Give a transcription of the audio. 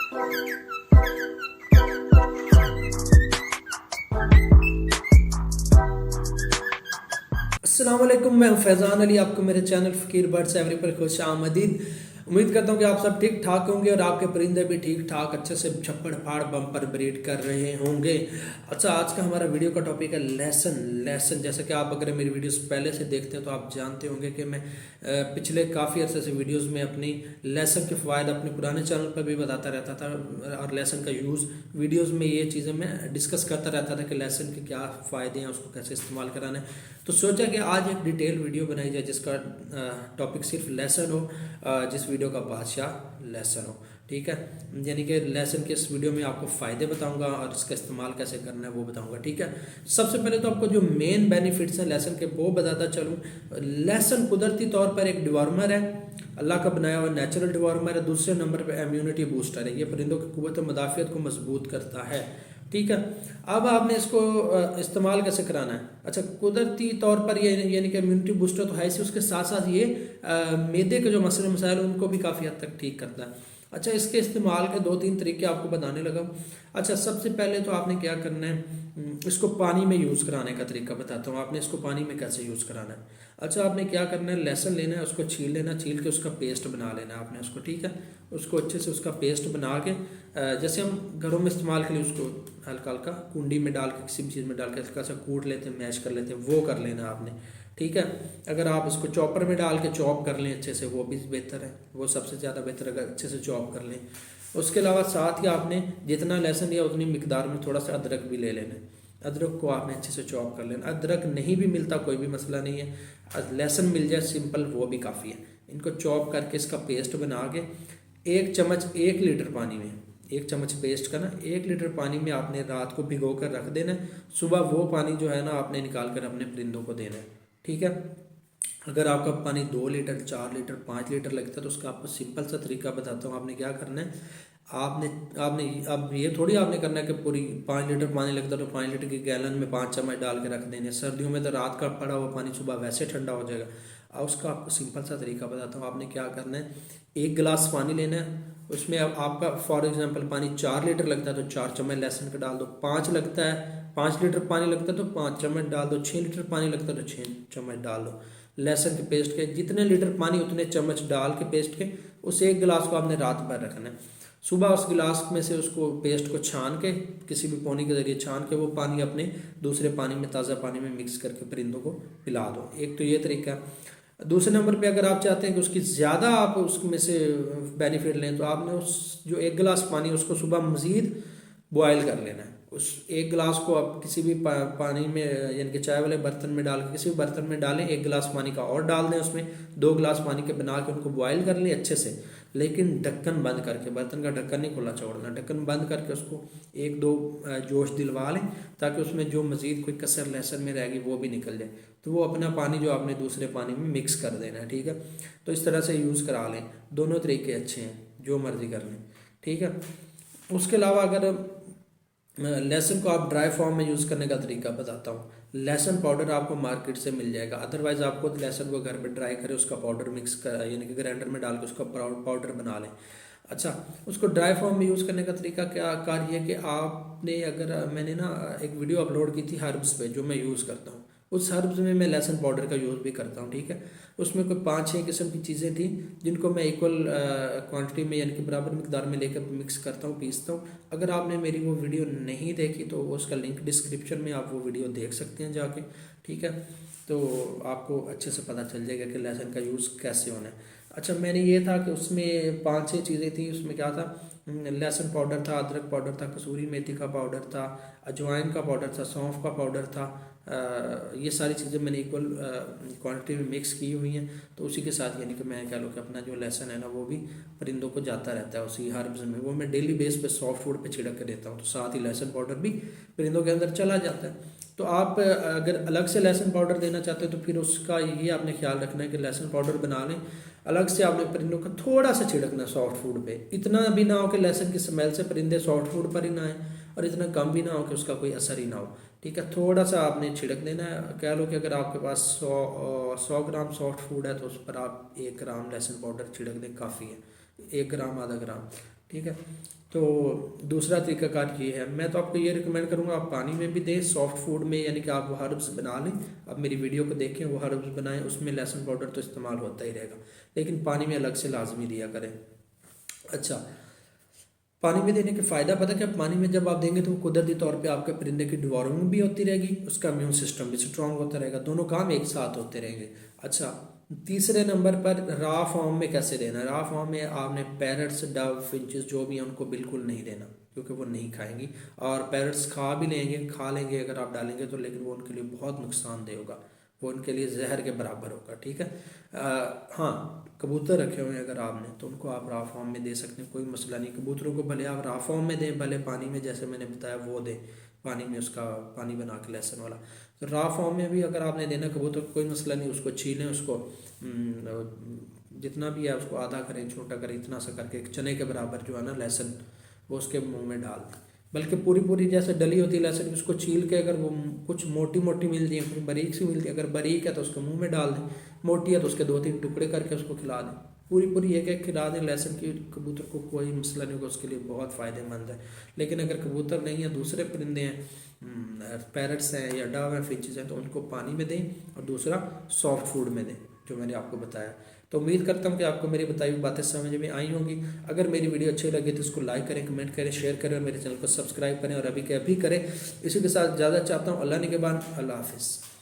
अस्सलाम वालेकुम, मैं फैज़ान अली। आपको मेरे चैनल फ़कीर बर्ड्स एवरी पर खुश आमदीद। उम्मीद करता हूँ कि आप सब ठीक ठाक होंगे और आपके परिंदे भी ठीक ठाक अच्छे से छप्पड़ फाड़ बम्पर ब्रीड कर रहे होंगे। अच्छा, आज का हमारा वीडियो का टॉपिक है लेसन। जैसे कि आप अगर मेरी वीडियोस पहले से देखते हैं तो आप जानते होंगे कि मैं पिछले काफ़ी अर्से से वीडियोस में अपनी लेसन के फ़ायदे अपने पुराने चैनल पर भी बताता रहता था और लेसन का यूज़ वीडियोज़ में ये चीज़ें मैं डिस्कस करता रहता था कि लेसन के क्या फ़ायदे हैं, उसको कैसे इस्तेमाल कराना है। तो सोचा कि आज एक डिटेल वीडियो बनाई जाए जिसका टॉपिक सिर्फ लेसन हो, जिस वीडियो का बादशाह लेसन हो। ठीक है, यानी कि लेसन के इस वीडियो में आपको फ़ायदे बताऊंगा और इसका इस्तेमाल कैसे करना है वो बताऊंगा। ठीक है, सबसे पहले तो आपको जो मेन बेनिफिट्स हैं लेसन के वो बताता चलूँ। लेसन कुदरती तौर पर एक डिवॉर्मर है, अल्लाह का बनाया हुआ नेचुरल डिवॉर्मर है। दूसरे नंबर पर इम्यूनिटी बूस्टर है, ये परिंदों की क़ुव्वत मदाफ़ियत को मजबूत करता है। ठीक है, अब आपने इसको इस्तेमाल कैसे कराना है। अच्छा, कुदरती तौर पर ये यानी कि इम्यूनिटी बूस्टर तो है इसी, उसके साथ साथ ये मैदे के जो मसले मसाइल उनको भी काफ़ी हद तक ठीक करता है। अच्छा, इसके इस्तेमाल के 2-3 तरीके आपको बताने लगा। अच्छा, सबसे पहले तो आपने क्या करना है, इसको पानी में यूज़ कराने का तरीका बताता हूँ। आपने इसको पानी में कैसे यूज़ कराना है। अच्छा, आपने क्या करना है, लहसुन लेना है, उसको छील लेना, छील के उसका पेस्ट बना लेना है आपने उसको। ठीक है, उसको अच्छे से उसका पेस्ट बना के जैसे हम घरों में इस्तेमाल के लिए उसको हल्का हल्का कुंडी में डाल के किसी भी चीज़ में डाल के हल्का सा कूट लेते हैं, मैश कर लेते हैं, वो कर लेना आपने। ठीक है, अगर आप इसको चॉपर में डाल के चॉप कर लें अच्छे से वो भी बेहतर है, वो सबसे ज़्यादा बेहतर अगर अच्छे से चॉप कर लें। उसके अलावा साथ ही आपने जितना लहसुन लिया उतनी मिकदार में थोड़ा सा अदरक भी ले लेना है। अदरक को आपने अच्छे से चॉप कर लेना। अदरक नहीं भी मिलता कोई भी मसला नहीं है, लहसुन मिल जाए सिंपल वो भी काफ़ी है। इनको चॉप करके इसका पेस्ट बना के 1 चम्मच 1 लीटर पानी में 1 चम्मच पेस्ट का ना 1 लीटर पानी में आपने रात को भिगो कर रख देना है। सुबह वो पानी जो है ना आपने निकाल कर अपने परिंदों को देना है। ठीक है, अगर आपका पानी 2 लीटर 4 लीटर 5 लीटर लगता है तो उसका आपको सिंपल सा तरीका बताता हूँ। आपने क्या करना है, आपने आपने अब ये थोड़ी आपने करना है कि पूरी 5 लीटर पानी लगता है तो 5 लीटर की गैलन में 5 चम्मच डाल के रख देने। सर्दियों में तो रात का पड़ा हुआ पानी सुबह वैसे ठंडा हो जाएगा। अब उसका आपको सिंपल सा तरीका बताता हूँ। आपने क्या करना है, 1 गिलास पानी लेना है, उसमें अब आपका फॉर एग्जांपल पानी 4 लीटर लगता है तो 4 चम्मच लहसुन का डाल दो। 5 लगता है 5 लीटर पानी लगता है तो 5 चम्मच डाल दो। 6 लीटर पानी लगता है तो 6 चम्मच डाल दो लहसुन के पेस्ट के। जितने लीटर पानी उतने चम्मच डाल के पेस्ट के उस 1 गिलास को आपने रात भर रखना है। सुबह उस गिलास में से उसको पेस्ट को छान के किसी भी पोनी के ज़रिए छान के वो पानी अपने दूसरे पानी में ताज़ा पानी में मिक्स करके परिंदों को पिला दो। एक तो ये तरीका है। दूसरे नंबर पे अगर आप चाहते हैं कि उसकी ज़्यादा आप उसमें से बेनिफिट लें तो आपने उस जो 1 गिलास पानी उसको सुबह मज़ीद बॉयल कर लेना है। उस 1 गिलास को आप किसी भी पानी में यानी कि चाय वाले बर्तन में डाल के किसी भी बर्तन में डालें, 1 गिलास पानी का और डाल दें, उसमें 2 गिलास पानी के बना के उनको बॉयल कर लें अच्छे से, लेकिन ढक्कन बंद करके, बर्तन का ढक्कन नहीं खुला छोड़ना, ढक्कन बंद करके उसको 1-2 जोश दिलवा लें ताकि उसमें जो मज़ीद कोई कसर लहसुन में रहेगी वो भी निकल जाए। तो वो अपना पानी जो आपने दूसरे पानी में मिक्स कर देना है। ठीक है, तो इस तरह से यूज़ करा लें। दोनों तरीके अच्छे हैं, जो मर्ज़ी कर लें। ठीक है, उसके अलावा अगर लहसुन को आप ड्राई फॉर्म में यूज़ करने का तरीका बताता हूँ। लहसुन पाउडर आपको मार्केट से मिल जाएगा, अदरवाइज़ आपको लहसुन को घर पे ड्राई करें, उसका पाउडर मिक्स कर यानी कि ग्राइंडर में डाल के उसका पाउडर बना लें। अच्छा, उसको ड्राई फॉर्म में यूज़ करने का तरीका क्या कार्य है कि आपने अगर मैंने ना एक वीडियो अपलोड की थी हर्ब्स पे जो मैं यूज़ करता हूँ, उस हर्ब्स में मैं लहसुन पाउडर का यूज़ भी करता हूँ। ठीक है, उसमें कोई 5-6 किस्म की चीज़ें थी जिनको मैं इक्वल क्वांटिटी में यानी कि बराबर मिकदार में लेकर मिक्स करता हूँ, पीसता हूँ। अगर आपने मेरी वो वीडियो नहीं देखी तो उसका लिंक डिस्क्रिप्शन में आप वो वीडियो देख सकते हैं जाके। ठीक है, तो आपको अच्छे से पता चल जाएगा कि लहसुन का यूज़ कैसे होना है। अच्छा, मैंने ये था कि उसमें 5-6 चीज़ें थी। उसमें क्या था, लहसुन पाउडर था, अदरक पाउडर था, कसूरी मेथी का पाउडर था, अजवाइन का पाउडर था, सौंफ का पाउडर था। ये सारी चीज़ें मैंने इक्वल क्वांटिटी में मिक्स की हुई हैं। तो उसी के साथ यानी कि मैं कह लो कि अपना जो लहसुन है ना वो भी परिंदों को जाता रहता है उसी हर्ब्स में, वो मैं डेली बेस पे सॉफ्ट फूड पे छिड़क के देता हूँ, तो साथ ही लहसुन पाउडर भी परिंदों के अंदर चला जाता है। तो आप अगर अलग से लहसुन पाउडर देना चाहते हो तो फिर उसका ये आपने ख्याल रखना है कि लहसुन पाउडर बना लें, अलग से आपने परिंदों का थोड़ा सा छिड़कना सॉफ्ट फूड पे। इतना भी ना हो कि लहसुन की स्मेल से परिंदे सॉफ्ट फूड पर ही ना आए और इतना कम भी ना हो कि उसका कोई असर ही ना हो। ठीक है, थोड़ा सा आपने छिड़क देना है। कह लो कि अगर आपके पास 100 ग्राम सॉफ्ट फूड है तो उस पर आप 1 ग्राम लहसुन पाउडर छिड़क दें, काफ़ी है। 1 ग्राम आधा ग्राम ठीक है। तो दूसरा तरीकाकार ये है, मैं तो आपको ये रिकमेंड करूँगा आप पानी में भी दें, सॉफ्ट फूड में, यानी कि आप वो हर्ब्स बना लें। आप मेरी वीडियो को देखें, वो हर्ब्स बनाएं, उसमें लहसुन पाउडर तो इस्तेमाल होता ही रहेगा, लेकिन पानी में अलग से लाजमी दिया करें। अच्छा, पानी में देने के फ़ायदा पता है कि पानी में जब आप देंगे तो वो कुदरती तौर पे आपके परिंदे की डिवॉर्मिंग भी होती रहेगी, उसका इम्यून सिस्टम भी स्ट्रांग होता रहेगा, दोनों काम एक साथ होते रहेंगे। अच्छा, तीसरे नंबर पर रॉ फॉर्म में कैसे देना है। रॉ फॉर्म में आपने पैरट्स, डव, फिंचेस जो भी हैं उनको बिल्कुल नहीं देना, क्योंकि वो नहीं खाएंगी। और पैरट्स खा लेंगे अगर आप डालेंगे तो, लेकिन वो उनके लिए बहुत नुकसानदेह होगा, वो उनके लिए जहर के बराबर होगा। ठीक है। हाँ, कबूतर रखे हुए हैं अगर आपने तो उनको आप रॉ फॉर्म में दे सकते हैं, कोई मसला नहीं। कबूतरों को भले आप रॉ फॉर्म में दें, भले पानी में जैसे मैंने बताया वो दें, पानी में उसका पानी बना के लहसुन वाला। तो रॉ फॉर्म में भी अगर आपने देना कबूतर को, कोई मसला नहीं, उसको छीलें, उसको जितना भी है उसको आधा करें, छोटा करें, इतना सा करके एक चने के बराबर जो है ना लहसुन, वो उसके मुंह में डाल दें। बल्कि पूरी पूरी जैसे डली होती है लहसुन, उसको छील के अगर वो कुछ मोटी मोटी मिलती है, कुछ बारीक सी मिलती है, अगर बारीक है तो उसके मुंह में डाल दें, मोटी है तो उसके 2-3 टुकड़े करके उसको खिला दें। पूरी पूरी एक एक खिला दें लहसुन की, कबूतर को कोई मसला नहीं होगा, उसके लिए बहुत फ़ायदेमंद है। लेकिन अगर कबूतर नहीं है, दूसरे परिंदे हैं, पैरट्स हैं या डव हैं, फिंचेस हैं, तो उनको पानी में दें और दूसरा सॉफ्ट फूड में दें, जो मैंने आपको बताया। तो उम्मीद करता हूँ कि आपको मेरी बताई हुई बातें समझ में आई होंगी। अगर मेरी वीडियो अच्छी लगी तो इसको लाइक करें, कमेंट करें, शेयर करें और मेरे चैनल को सब्सक्राइब करें, और अभी के अभी करें। इसी के साथ ज़्यादा चाहता हूँ, अल्लाह निगहबान, अल्लाह हाफिज़।